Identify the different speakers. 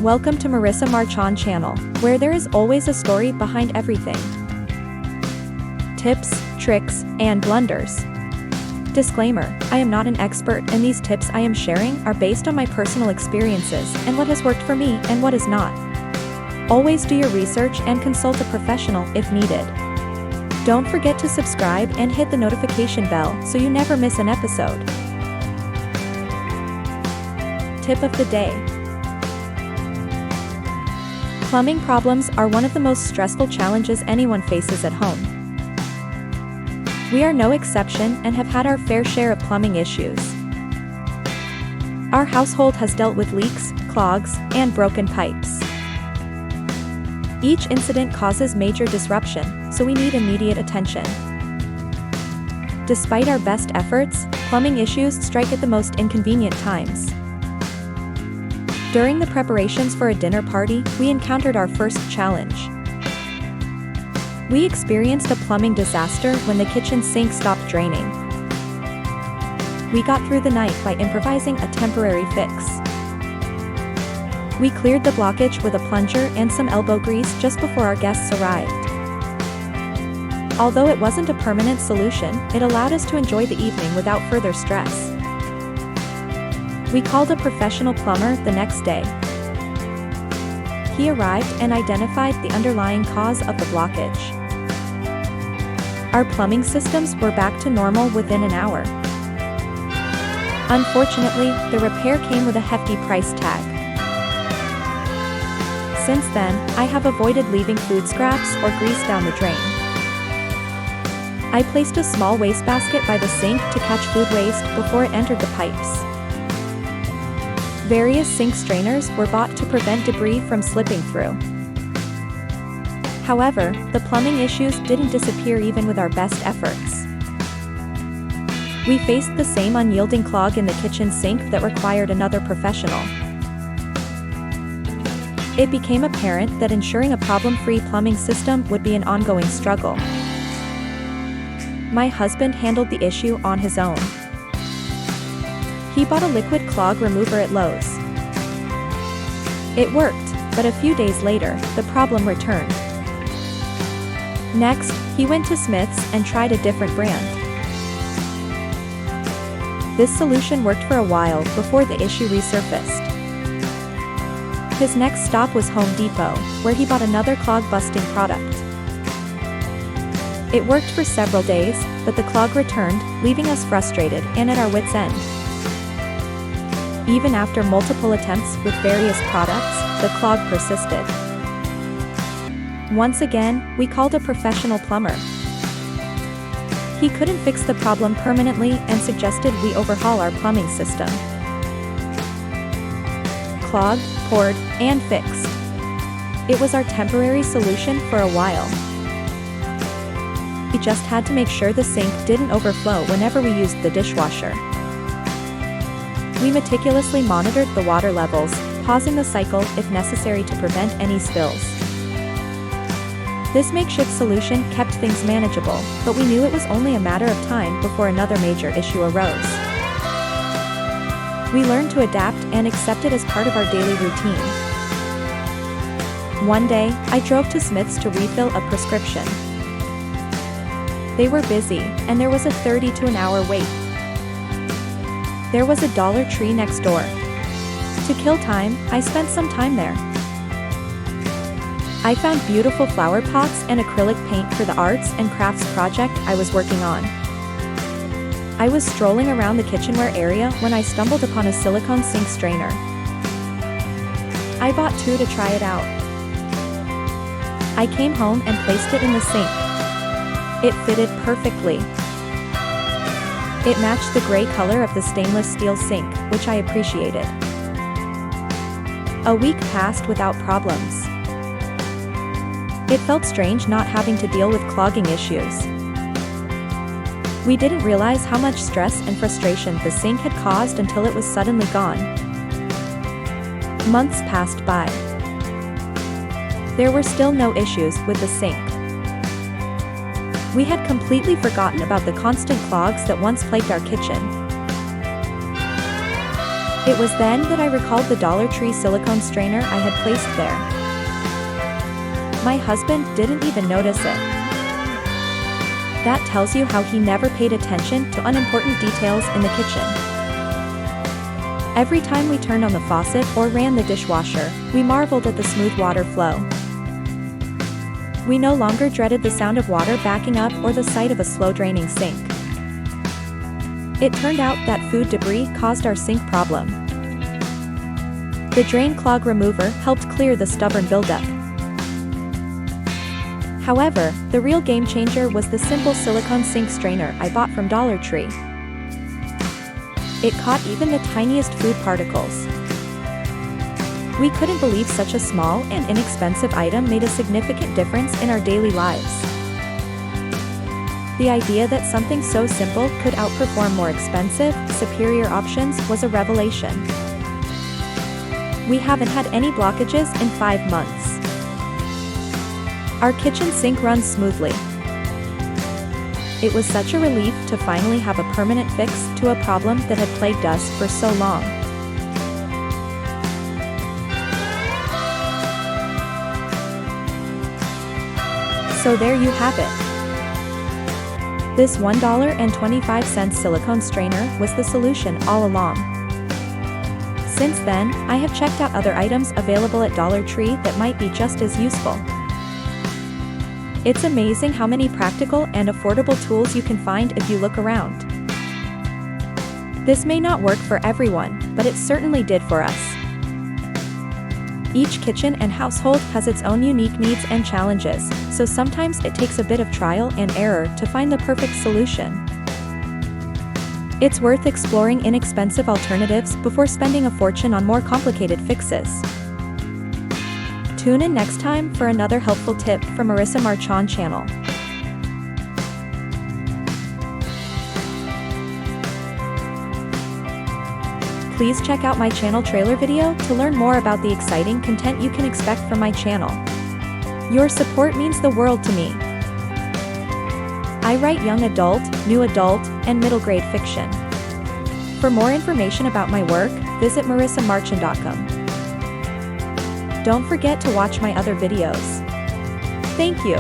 Speaker 1: Welcome to Marissa Marchan channel, where there is always a story behind everything. Tips, tricks, and blunders. Disclaimer, I am not an expert and these tips I am sharing are based on my personal experiences and what has worked for me and what is not. Always do your research and consult a professional if needed. Don't forget to subscribe and hit the notification bell so you never miss an episode. Tip of the day. Plumbing problems are one of the most stressful challenges anyone faces at home. We are no exception and have had our fair share of plumbing issues. Our household has dealt with leaks, clogs, and broken pipes. Each incident causes major disruption, so we need immediate attention. Despite our best efforts, plumbing issues strike at the most inconvenient times. During the preparations for a dinner party, we encountered our first challenge. We experienced a plumbing disaster when the kitchen sink stopped draining. We got through the night by improvising a temporary fix. We cleared the blockage with a plunger and some elbow grease just before our guests arrived. Although it wasn't a permanent solution, it allowed us to enjoy the evening without further stress. We called a professional plumber the next day. He arrived and identified the underlying cause of the blockage. Our plumbing systems were back to normal within an hour. Unfortunately, the repair came with a hefty price tag. Since then, I have avoided leaving food scraps or grease down the drain. I placed a small wastebasket by the sink to catch food waste before it entered the pipes. Various sink strainers were bought to prevent debris from slipping through. However, the plumbing issues didn't disappear even with our best efforts. We faced the same unyielding clog in the kitchen sink that required another professional. It became apparent that ensuring a problem-free plumbing system would be an ongoing struggle. My husband handled the issue on his own. He bought a liquid clog remover at Lowe's. It worked, but a few days later, the problem returned. Next, he went to Smith's and tried a different brand. This solution worked for a while before the issue resurfaced. His next stop was Home Depot, where he bought another clog-busting product. It worked for several days, but the clog returned, leaving us frustrated and at our wits' end. Even after multiple attempts with various products, the clog persisted. Once again, we called a professional plumber. He couldn't fix the problem permanently and suggested we overhaul our plumbing system. Clogged, poured, and fixed. It was our temporary solution for a while. We just had to make sure the sink didn't overflow whenever we used the dishwasher. We meticulously monitored the water levels, pausing the cycle if necessary to prevent any spills. This makeshift solution kept things manageable, but we knew it was only a matter of time before another major issue arose. We learned to adapt and accept it as part of our daily routine. One day, I drove to Smith's to refill a prescription. They were busy, and there was a 30 to an hour wait. There was a Dollar Tree next door. To kill time, I spent some time there. I found beautiful flower pots and acrylic paint for the arts and crafts project I was working on. I was strolling around the kitchenware area when I stumbled upon a silicone sink strainer. I bought 2 to try it out. I came home and placed it in the sink. It fitted perfectly. It matched the gray color of the stainless steel sink, which I appreciated. A week passed without problems. It felt strange not having to deal with clogging issues. We didn't realize how much stress and frustration the sink had caused until it was suddenly gone. Months passed by. There were still no issues with the sink. We had completely forgotten about the constant clogs that once plagued our kitchen. It was then that I recalled the Dollar Tree silicone strainer I had placed there. My husband didn't even notice it. That tells you how he never paid attention to unimportant details in the kitchen. Every time we turned on the faucet or ran the dishwasher, we marveled at the smooth water flow. We no longer dreaded the sound of water backing up or the sight of a slow-draining sink. It turned out that food debris caused our sink problem. The drain clog remover helped clear the stubborn buildup. However, the real game changer was the simple silicone sink strainer I bought from Dollar Tree. It caught even the tiniest food particles. We couldn't believe such a small and inexpensive item made a significant difference in our daily lives. The idea that something so simple could outperform more expensive, superior options was a revelation. We haven't had any blockages in 5 months. Our kitchen sink runs smoothly. It was such a relief to finally have a permanent fix to a problem that had plagued us for so long. So there you have it. This $1.25 silicone strainer was the solution all along. Since then, I have checked out other items available at Dollar Tree that might be just as useful. It's amazing how many practical and affordable tools you can find if you look around. This may not work for everyone, but it certainly did for us. Each kitchen and household has its own unique needs and challenges, so sometimes it takes a bit of trial and error to find the perfect solution. It's worth exploring inexpensive alternatives before spending a fortune on more complicated fixes. Tune in next time for another helpful tip from Marissa Marchan channel. Please check out my channel trailer video to learn more about the exciting content you can expect from my channel. Your support means the world to me. I write young adult, new adult, and middle grade fiction. For more information about my work, visit marissamarchanchannel.com. Don't forget to watch my other videos. Thank you.